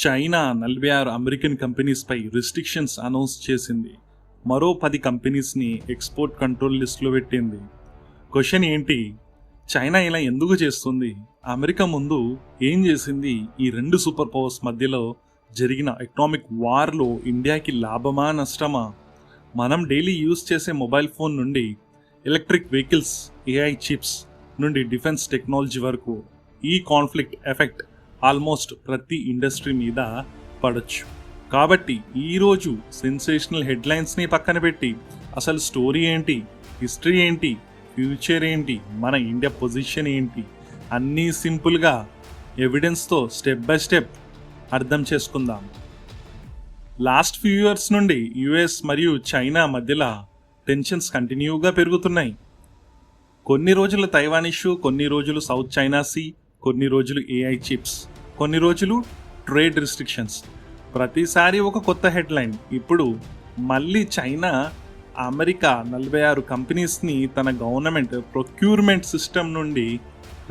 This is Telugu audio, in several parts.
చైనా 46 అమెరికన్ కంపెనీస్పై రిస్ట్రిక్షన్స్ అనౌన్స్ చేసింది. మరో 10 కంపెనీస్ని ఎక్స్పోర్ట్ కంట్రోల్ లిస్టులో పెట్టింది. క్వశ్చన్ ఏంటి? చైనా ఇలా ఎందుకు చేస్తుంది? అమెరికా ముందు ఏం చేసింది? ఈ రెండు సూపర్ పవర్స్ మధ్యలో జరిగిన ఎకనామిక్ వార్లో ఇండియాకి లాభమా నష్టమా? మనం డైలీ యూజ్ చేసే మొబైల్ ఫోన్ నుండి ఎలక్ట్రిక్ వెహికల్స్, ఏఐ చిప్స్ నుండి డిఫెన్స్ టెక్నాలజీ వరకు ఈ కాన్ఫ్లిక్ట్ ఎఫెక్ట్ ఆల్మోస్ట్ ప్రతి ఇండస్ట్రీ మీద పడొచ్చు. కాబట్టి ఈరోజు సెన్సేషనల్ హెడ్లైన్స్ని పక్కన పెట్టి అసలు స్టోరీ ఏంటి, హిస్టరీ ఏంటి, ఫ్యూచర్ ఏంటి, మన ఇండియా పొజిషన్ ఏంటి అన్నీ సింపుల్గా ఎవిడెన్స్తో స్టెప్ బై స్టెప్ అర్థం చేసుకుందాం. లాస్ట్ ఫ్యూ ఇయర్స్ నుండి యుఎస్ మరియు చైనా మధ్యలో టెన్షన్స్ కంటిన్యూగా పెరుగుతున్నాయి. కొన్ని రోజులు తైవాన్ ఇష్యూ, కొన్ని రోజులు సౌత్ చైనా సీ, కొన్ని రోజులు ఏఐ చిప్స్, కొన్ని రోజులు ట్రేడ్ రిస్ట్రిక్షన్స్. ప్రతిసారి ఒక కొత్త హెడ్లైన్. ఇప్పుడు మళ్ళీ చైనా అమెరికా 46 కంపెనీస్ని తన గవర్నమెంట్ ప్రొక్యూర్మెంట్ సిస్టమ్ నుండి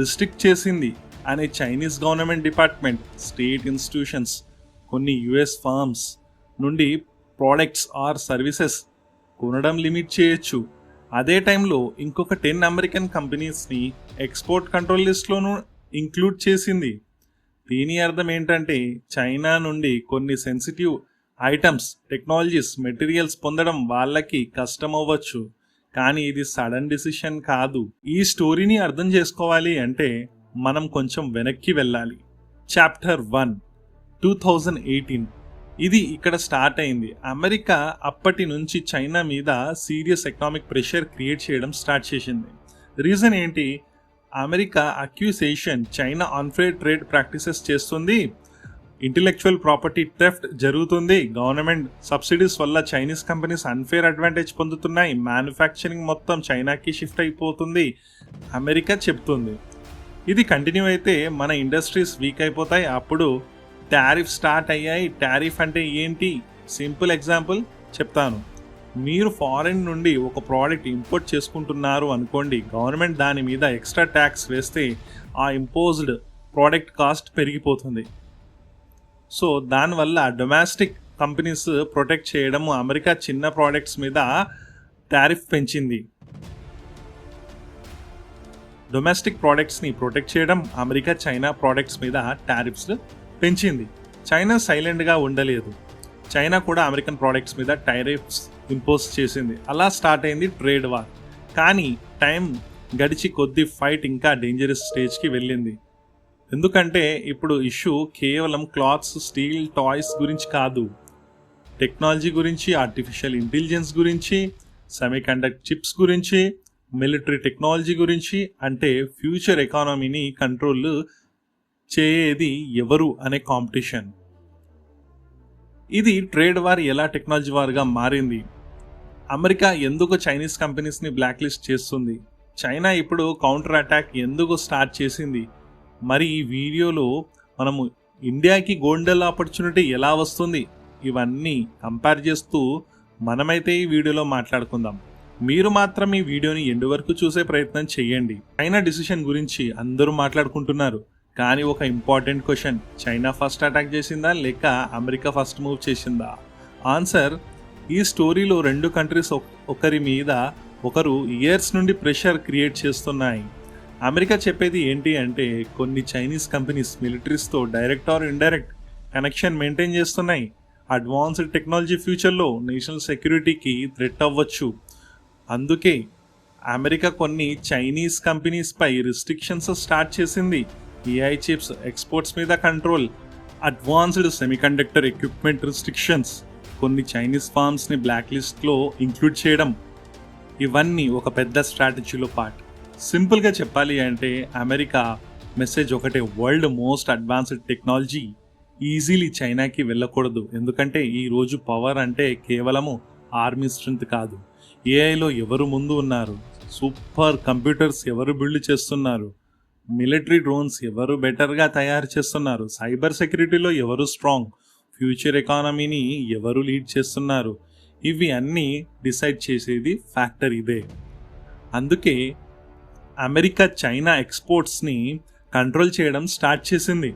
రిస్ట్రిక్ట్ చేసింది అనే Chinese government department, state institutions, కొన్ని యుఎస్ ఫర్మ్స్ నుండి ప్రోడక్ట్స్ ఆర్ సర్వీసెస్ కొనడం లిమిట్ చేయొచ్చు. అదే టైంలో ఇంకొక 10 అమెరికన్ కంపెనీస్ని ఎక్స్పోర్ట్ కంట్రోల్ లిస్ట్లోనూ ఇంక్లూడ్ చేసింది. దీని అర్థం ఏంటంటే చైనా నుండి కొన్ని సెన్సిటివ్ ఐటమ్స్, టెక్నాలజీస్, మెటీరియల్స్ పొందడం వాళ్ళకి కష్టం అవ్వచ్చు, కానీ ఇది సడన్ డిసిషన్ కాదు. ఈ స్టోరీని అర్థం చేసుకోవాలి అంటే మనం కొంచెం వెనక్కి వెళ్ళాలి. చాప్టర్ 1 2018 ఇది ఇక్కడ స్టార్ట్ అయింది. అమెరికా అప్పటి నుంచి చైనా మీద సీరియస్ ఎకనామిక్ ప్రెషర్ క్రియేట్ చేయడం స్టార్ట్ చేసింది. రీజన్ ఏంటి? America accusation China unfair trade practices చేస్తుంది, ఇంటెలెక్చువల్ ప్రాపర్టీ థెఫ్ట్ జరుగుతుంది, గవర్నమెంట్ సబ్సిడీస్ వల్ల చైనీస్ కంపెనీస్ అన్ఫేర్ అడ్వాంటేజ్ పొందుతున్నాయి, మ్యానుఫ్యాక్చరింగ్ మొత్తం చైనాకి షిఫ్ట్ అయిపోతుంది అమెరికా చెప్తుంది. ఇది కంటిన్యూ అయితే మన ఇండస్ట్రీస్ వీక్ అయిపోతాయి. అప్పుడు టారిఫ్ స్టార్ట్ అయ్యాయి. టారిఫ్ అంటే ఏంటి? సింపుల్ ఎగ్జాంపుల్ చెప్తాను. మీరు ఫారెన్ నుండి ఒక ప్రోడక్ట్ ఇంపోర్ట్ చేసుకుంటున్నారు అనుకోండి. గవర్నమెంట్ దాని మీద ఎక్స్ట్రా ట్యాక్స్ వేస్తే ఆ ఇంపోజ్డ్ ప్రోడక్ట్ కాస్ట్ పెరిగిపోతుంది. సో దానివల్ల డొమెస్టిక్ కంపెనీస్ ప్రొటెక్ట్ చేయడం, అమెరికా చిన్న ప్రోడక్ట్స్ మీద టారిఫ్ పెంచింది. డొమెస్టిక్ ప్రోడక్ట్స్ని ప్రొటెక్ట్ చేయడం, అమెరికా చైనా ప్రోడక్ట్స్ మీద టారిఫ్స్ పెంచింది. చైనా సైలెంట్గా ఉండలేదు. చైనా కూడా అమెరికన్ ప్రోడక్ట్స్ మీద టారిఫ్స్ ఇంపోజ్ చేసింది. అలా స్టార్ట్ అయింది ట్రేడ్ వార్. కానీ టైం గడిచి కొద్ది ఫైట్ ఇంకా డేంజరస్ స్టేజ్కి వెళ్ళింది. ఎందుకంటే ఇప్పుడు ఇష్యూ కేవలం క్లాత్స్, స్టీల్, టాయ్స్ గురించి కాదు. టెక్నాలజీ గురించి, ఆర్టిఫిషియల్ ఇంటెలిజెన్స్ గురించి, సెమీకండక్టర్ చిప్స్ గురించి, మిలిటరీ టెక్నాలజీ గురించి. అంటే ఫ్యూచర్ ఎకానమీని కంట్రోల్ చేయేది ఎవరు అనే కాంపిటీషన్. ఇది ట్రేడ్ వార్ ఎలా టెక్నాలజీ వార్గా మారింది? అమెరికా ఎందుకు చైనీస్ కంపెనీస్ని బ్లాక్ లిస్ట్ చేస్తుంది? చైనా ఇప్పుడు కౌంటర్ అటాక్ ఎందుకు స్టార్ట్ చేసింది? మరి ఈ వీడియోలో మనము ఇండియాకి గోల్డెన్ ఆపర్చునిటీ ఎలా వస్తుంది? ఇవన్నీ కంపేర్ చేస్తూ మనమైతే ఈ వీడియోలో మాట్లాడుకుందాం. మీరు మాత్రం ఈ వీడియోని ఎండు వరకు చూసే ప్రయత్నం చేయండి. చైనా డిసిషన్ గురించి అందరూ మాట్లాడుకుంటున్నారు, కానీ ఒక important question: China first attack చేసిందా లేక అమెరికా ఫస్ట్ మూవ్ చేసిందా? ఆన్సర్: ఈ స్టోరీలో రెండు కంట్రీస్ ఒకరి మీద ఒకరు ఇయర్స్ నుండి ప్రెషర్ క్రియేట్ చేస్తున్నాయి. అమెరికా చెప్పేది ఏంటి అంటే కొన్ని చైనీస్ కంపెనీస్ మిలిటరీస్తో direct or indirect connection maintain చేస్తున్నాయి. అడ్వాన్స్డ్ టెక్నాలజీ ఫ్యూచర్లో నేషనల్ సెక్యూరిటీకి థ్రెట్ అవ్వచ్చు. అందుకే అమెరికా కొన్ని చైనీస్ కంపెనీస్పై రిస్ట్రిక్షన్స్ స్టార్ట్ చేసింది. ఏఐ చిప్స్ ఎక్స్పోర్ట్స్ మీద control, advanced semiconductor equipment restrictions, కొన్ని చైనీస్ ఫార్మ్స్ని బ్లాక్ లిస్ట్లో ఇంక్లూడ్ చేయడం. ఇవన్నీ ఒక పెద్ద స్ట్రాటజీలో పార్ట్. సింపుల్గా చెప్పాలి అంటే అమెరికా మెసేజ్ ఒకటే: world most advanced technology easily చైనాకి వెళ్ళకూడదు. ఎందుకంటే ఈరోజు పవర్ అంటే కేవలము ఆర్మీ స్ట్రెంత్ కాదు. ఏఐలో ఎవరు ముందు ఉన్నారు, సూపర్ కంప్యూటర్స్ ఎవరు బిల్డ్ చేస్తున్నారు, మిలిటరీ డ్రోన్స్ ఎవరు బెటర్గా తయారు చేస్తున్నారు, సైబర్ సెక్యూరిటీలో ఎవరు స్ట్రాంగ్, ఫ్యూచర్ ఎకానమీని ఎవరు లీడ్ చేస్తున్నారు, ఇవి అన్నీ డిసైడ్ చేసేది ఫ్యాక్టర్ ఇదే. అందుకే అమెరికా చైనా ఎక్స్పోర్ట్స్ని కంట్రోల్ చేయడం స్టార్ట్ చేసింది.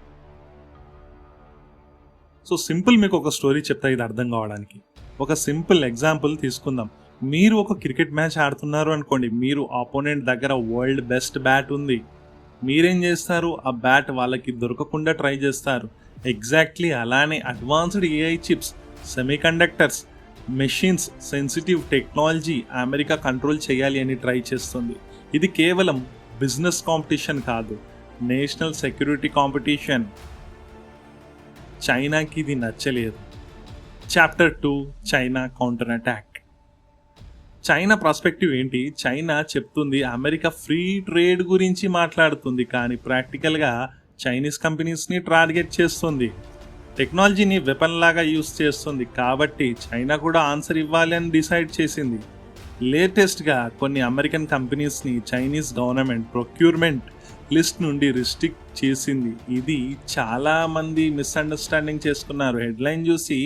సో సింపుల్ మీకు ఒక స్టోరీ చెప్తా ఇది అర్థం కావడానికి. ఒక సింపుల్ ఎగ్జాంపుల్ తీసుకుందాం. మీరు ఒక క్రికెట్ మ్యాచ్ ఆడుతున్నారు అనుకోండి, మీరు ఆపోనెంట్ దగ్గర వరల్డ్ బెస్ట్ బ్యాట్ ఉంది. మీరేం చేస్తారు, ఆ బ్యాట్ వాళ్ళకి దొరకకుండా ట్రై చేస్తారు. ఎగ్జాక్ట్లీ అలానే advanced AI chips, semiconductors, machines, sensitive technology America control చేయాలి అని ట్రై చేస్తుంది. ఇది కేవలం బిజినెస్ కాంపిటీషన్ కాదు, నేషనల్ సెక్యూరిటీ కాంపిటీషన్. చైనాకి ఇది నచ్చలేదు. Chapter 2, China counter attack. China perspective ఏంటి? చైనా చెప్తుంది అమెరికా ఫ్రీ ట్రేడ్ గురించి మాట్లాడుతుంది, కానీ ప్రాక్టికల్గా చైనీస్ కంపెనీస్ని టార్గెట్ చేస్తుంది, టెక్నాలజీని వెపన్ లాగా యూస్ చేస్తుంది. కాబట్టి చైనా కూడా ఆన్సర్ ఇవ్వాలి అని డిసైడ్ చేసింది. లేటెస్ట్గా కొన్ని అమెరికన్ కంపెనీస్ని చైనీస్ గవర్నమెంట్ ప్రొక్యూర్మెంట్ లిస్ట్ నుండి రిస్ట్రిక్ట్ చేసింది. ఇది చాలామంది మిస్అండర్స్టాండింగ్ చేసుకున్నారు. హెడ్లైన్ చూసి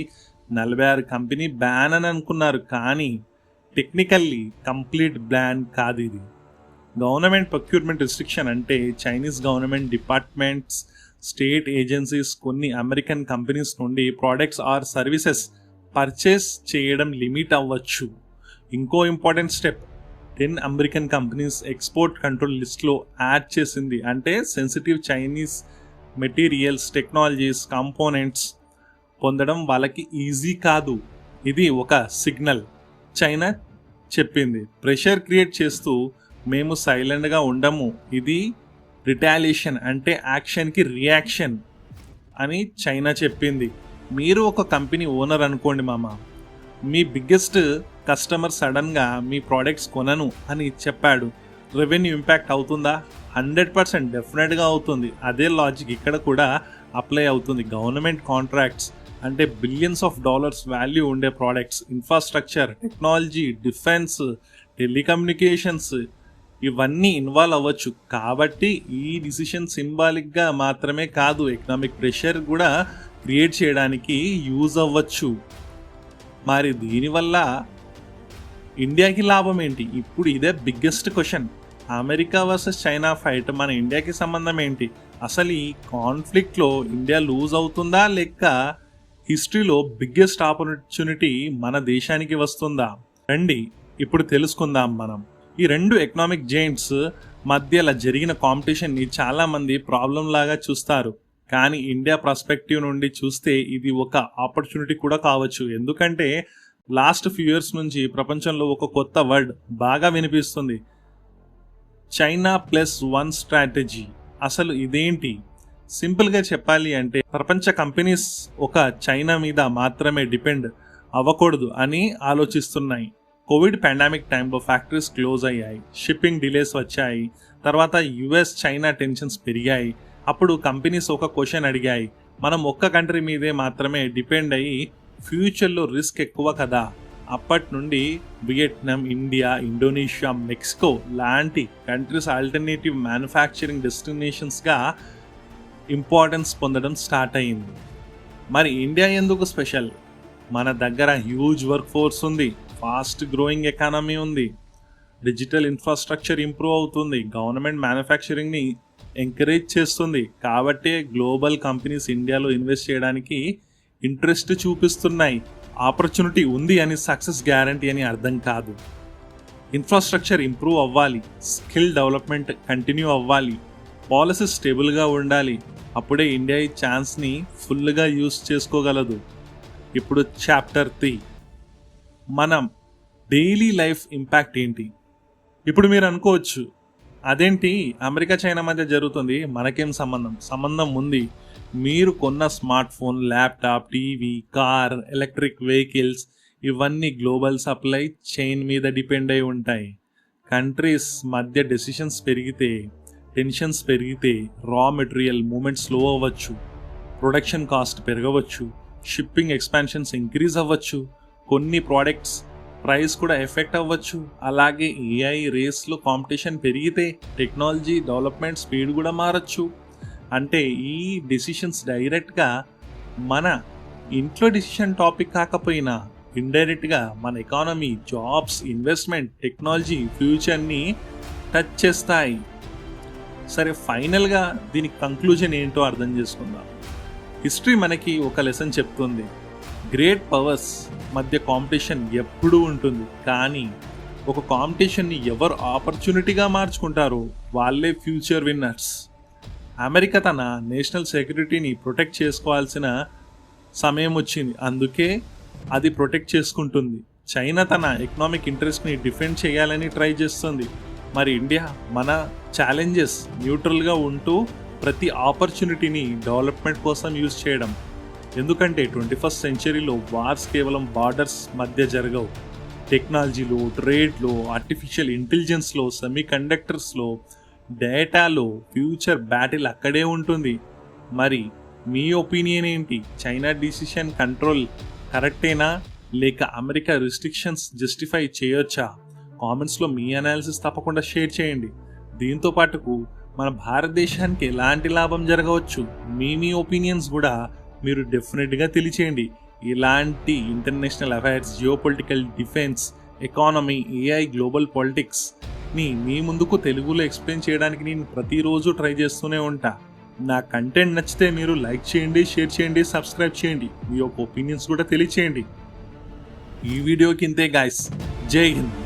46 కంపెనీ బ్యాన్ అని అనుకున్నారు, కానీ టెక్నికల్లీ కంప్లీట్ బ్యాన్ కాదు ఇది. గవర్నమెంట్ ప్రొక్యూర్మెంట్ రిస్ట్రిక్షన్ అంటే Chinese government departments, state agencies కొన్ని అమెరికన్ కంపెనీస్ నుండి ప్రోడక్ట్స్ ఆర్ సర్వీసెస్ పర్చేస్ చేయడం లిమిట్ అవ్వచ్చు. ఇంకో important step, 10 American companies export control లిస్ట్లో యాడ్ చేసింది. అంటే sensitive Chinese materials, technologies, components పొందడం వాళ్ళకి ఈజీ కాదు. ఇది ఒక సిగ్నల్. చైనా చెప్పింది, ప్రెషర్ క్రియేట్ చేస్తూ మేము సైలెంట్గా ఉండము, ఇది రిటాలియేషన్ అంటే యాక్షన్కి రియాక్షన్ అని చైనా చెప్పింది. మీరు ఒక కంపెనీ ఓనర్ అనుకోండి మామ, మీ బిగ్గెస్ట్ కస్టమర్ సడన్గా మీ ప్రోడక్ట్స్ కొనను అని చెప్పాడు, రెవెన్యూ ఇంపాక్ట్ అవుతుందా? 100% డెఫినెట్గా అవుతుంది. అదే లాజిక్ ఇక్కడ కూడా అప్లై అవుతుంది. గవర్నమెంట్ కాంట్రాక్ట్స్ అంటే బిలియన్స్ ఆఫ్ డాలర్స్ వాల్యూ ఉండే products, infrastructure, technology, defence, telecommunications ఇవన్నీ ఇన్వాల్వ్ అవ్వచ్చు. కాబట్టి ఈ డిసిషన్ సింబాలిక్గా మాత్రమే కాదు, ఎకనామిక్ ప్రెషర్ కూడా క్రియేట్ చేయడానికి యూజ్ అవ్వచ్చు. మరి దీనివల్ల ఇండియాకి లాభం ఏంటి? ఇప్పుడు ఇదే biggest question. America versus China fight మన ఇండియాకి సంబంధం ఏంటి? అసలు ఈ కాన్ఫ్లిక్ట్లో ఇండియా లూజ్ అవుతుందా, లేక హిస్టరీలో బిగ్గెస్ట్ ఆపర్చునిటీ మన దేశానికి వస్తుందా? రండి ఇప్పుడు తెలుసుకుందాం మనం. ఈ రెండు ఎకనామిక్ జైంట్స్ మధ్యలో జరిగిన కాంపిటీషన్ని చాలామంది ప్రాబ్లం లాగా చూస్తారు, కానీ ఇండియా పర్స్పెక్టివ్ నుండి చూస్తే ఇది ఒక ఆపర్చునిటీ కూడా కావచ్చు. ఎందుకంటే లాస్ట్ ఫ్యూ ఇయర్స్ నుంచి ప్రపంచంలో ఒక కొత్త వర్డ్ బాగా వినిపిస్తుంది, చైనా +1 స్ట్రాటజీ. అసలు ఇదేంటి? సింపుల్గా చెప్పాలి అంటే ప్రపంచ కంపెనీస్ ఒక చైనా మీద మాత్రమే డిపెండ్ అవ్వకూడదు అని ఆలోచిస్తున్నాయి. కోవిడ్ పాండమిక్ టైంలో ఫ్యాక్టరీస్ క్లోజ్ అయ్యాయి, షిప్పింగ్ డిలేస్ వచ్చాయి, తర్వాత US చైనా టెన్షన్స్ పెరిగాయి. అప్పుడు కంపెనీస్ ఒక క్వశ్చన్ అడిగాయి, మనం ఒక్క కంట్రీ మీదే మాత్రమే డిపెండ్ అయ్యి ఫ్యూచర్లో రిస్క్ ఎక్కువ కదా. అప్పటి నుండి వియట్నాం, ఇండియా, ఇండోనేషియా, మెక్సికో లాంటి కంట్రీస్ ఆల్టర్నేటివ్ మ్యానుఫ్యాక్చరింగ్ డెస్టినేషన్స్గా ఇంపార్టెన్స్ పొందడం స్టార్ట్ అయ్యింది. మరి ఇండియా ఎందుకు స్పెషల్? మన దగ్గర హ్యూజ్ వర్క్ ఫోర్స్ ఉంది, ఫాస్ట్ గ్రోయింగ్ ఎకానమీ ఉంది, డిజిటల్ ఇన్ఫ్రాస్ట్రక్చర్ ఇంప్రూవ్ అవుతుంది, గవర్నమెంట్ మ్యానుఫ్యాక్చరింగ్ని ఎంకరేజ్ చేస్తుంది. కాబట్టే గ్లోబల్ కంపెనీస్ ఇండియాలో ఇన్వెస్ట్ చేయడానికి ఇంట్రెస్ట్ చూపిస్తున్నాయి. ఆపర్చునిటీ ఉంది అని సక్సెస్ గ్యారంటీ అని అర్థం కాదు. ఇన్ఫ్రాస్ట్రక్చర్ ఇంప్రూవ్ అవ్వాలి, స్కిల్ డెవలప్మెంట్ కంటిన్యూ అవ్వాలి, పాలసీ స్టేబుల్గా ఉండాలి. అప్పుడే ఇండియా ఈ ఛాన్స్ని ఫుల్గా యూస్ చేసుకోగలదు. ఇప్పుడు చాప్టర్ 3, మనం డైలీ లైఫ్ ఇంపాక్ట్ ఏంటి? ఇప్పుడు మీరు అనుకోవచ్చు, అదేంటి అమెరికా చైనా మధ్య జరుగుతుంది, మనకేం సంబంధం ఉంది. మీరు కొన్న smart phone, laptop, TV, car, electric vehicles ఇవన్నీ గ్లోబల్ సప్లై చైన్ మీద డిపెండ్ అయి ఉంటాయి. కంట్రీస్ మధ్య డెసిషన్స్ పెరిగితే, టెన్షన్స్ పెరిగితే రా మెటీరియల్ మూమెంట్ స్లో అవ్వచ్చు, ప్రొడక్షన్ కాస్ట్ పెరగవచ్చు, షిప్పింగ్ ఎక్స్పాన్షన్స్ ఇంక్రీజ్ అవ్వచ్చు, కొన్ని ప్రోడక్ట్స్ ప్రైస్ కూడా ఎఫెక్ట్ అవ్వచ్చు. అలాగే AI రేస్లో కాంపిటీషన్ పెరిగితే టెక్నాలజీ డెవలప్మెంట్ స్పీడ్ కూడా మారచ్చు. అంటే ఈ డెసిషన్స్ డైరెక్ట్గా మన ఇంట్లో డెసిషన్ టాపిక్ కాకపోయినా ఇండైరెక్ట్గా మన ఎకానమీ, జాబ్స్, ఇన్వెస్ట్మెంట్, టెక్నాలజీ, ఫ్యూచర్ని టచ్ చేస్తాయి. సరే, ఫైనల్గా దీని కంక్లూజన్ ఏంటో అర్థం చేసుకుందాం. హిస్టరీ మనకి ఒక లెసన్ చెప్తుంది, గ్రేట్ పవర్స్ మధ్య కాంపిటీషన్ ఎప్పుడూ ఉంటుంది, కానీ ఒక కాంపిటీషన్ని ఎవరు ఆపర్చునిటీగా మార్చుకుంటారో వాళ్ళే ఫ్యూచర్ విన్నర్స్. అమెరికా తన నేషనల్ సెక్యూరిటీని ప్రొటెక్ట్ చేసుకోవాల్సిన సమయం వచ్చింది, అందుకే అది ప్రొటెక్ట్ చేసుకుంటుంది. చైనా తన ఎకనామిక్ ఇంట్రెస్ట్ని డిఫెండ్ చేయాలని ట్రై చేస్తుంది. మరి ఇండియా మన ఛాలెంజెస్ న్యూట్రల్గా ఉంటూ ప్రతి ఆపర్చునిటీని డెవలప్మెంట్ కోసం యూజ్ చేయడం. ఎందుకంటే 21st సెంచరీలో వార్స్ కేవలం బార్డర్స్ మధ్య జరగవు. టెక్నాలజీలో, ట్రేడ్లో, ఆర్టిఫిషియల్ ఇంటెలిజెన్స్లో, సెమీ కండక్టర్స్లో, డేటాలో ఫ్యూచర్ బ్యాటిల్ అక్కడే ఉంటుంది. మరి మీ ఒపీనియన్ ఏంటి? చైనా డిసిషన్ కంట్రోల్ కరెక్టేనా, లేక అమెరికా రిస్ట్రిక్షన్స్ జస్టిఫై చేయొచ్చా? కామెంట్స్లో మీ అనాలిసిస్ తప్పకుండా షేర్ చేయండి. దీంతో పాటుకు మన భారతదేశానికి ఎలాంటి లాభం జరగవచ్చు, మీ ఒపీనియన్స్ కూడా మీరు డెఫినెట్గా తెలియచేయండి. ఇలాంటి international affairs, geopolitical, defence, economy, AI, global పాలిటిక్స్ని మీ ముందుకు తెలుగులో ఎక్స్ప్లెయిన్ చేయడానికి నేను ప్రతిరోజు ట్రై చేస్తూనే ఉంటా. నా కంటెంట్ నచ్చితే మీరు లైక్ చేయండి, షేర్ చేయండి, సబ్స్క్రైబ్ చేయండి. మీ యొక్క ఒపీనియన్స్ కూడా తెలియచేయండి. ఈ వీడియోకి ఇంతే గాయ్స్. జై హింద్.